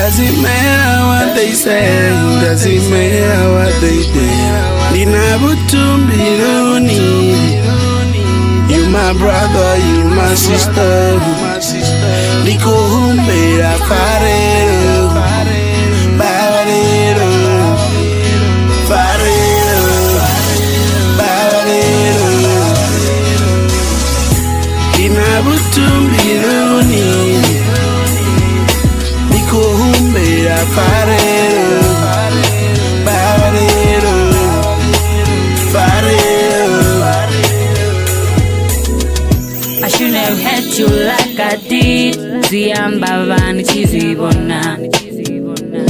Does it matter what they say? Does it matter what they do? Ninabutumbiruni. You my brother, you my sister. Likuhumbira farero, barero, farero, barero. Ninabutumbiruni. Likuhumbira farero, barero, farero. I shouldn't have had you like I did. Ziamba vani chizibona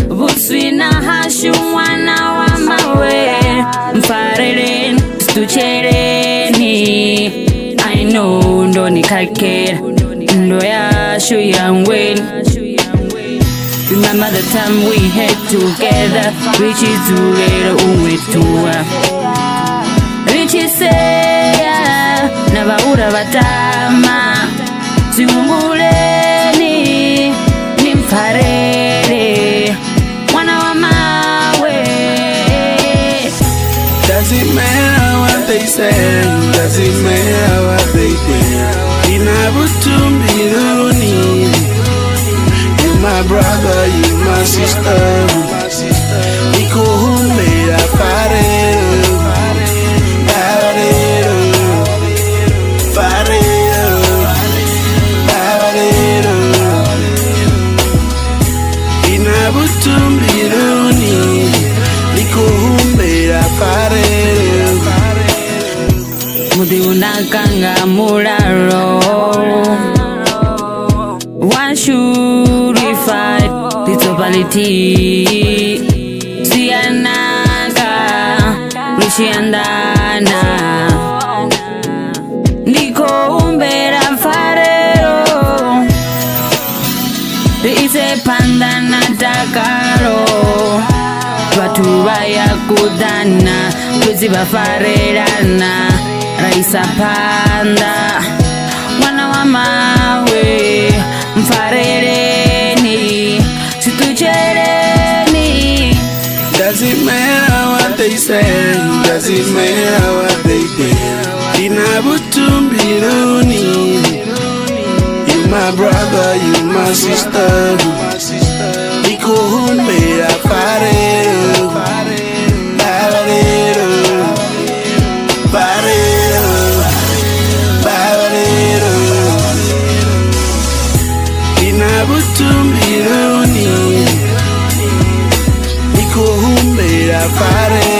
Buswina hashu mwana wa mawe Mfarelen stuchereni I know ndo nikakera Ndo yashu yangweni Remember the time we had together Wichizulera umwetua Wichiseya Nabaura batama Zimumbuleni Nimfarere Mwana wa mawe. Does it matter what they say? Does it matter what they do? Ninabutumbiruni. You my brother, you my sister. Likuhumbira farero, farero, farero, farero. Ninabutumbiruni. Likuhumbira farero. Mudi unakanga mularo. Why should we fight this totality? Sianaka, Rishiandana. Niko umbera farero. Ise pandana takaro. Watu baya kudana. Kwezi bafarerana. Raisa panda. Mwana wa mawe. Mfarereni. Situchereni. Does it matter what they say? Does it matter what they do? Ninabutumbiruni. You my brother, you my sister. Likuhumbira farero, farero, farero, farero. Ninabutumbiruni. Likuhumbira farero.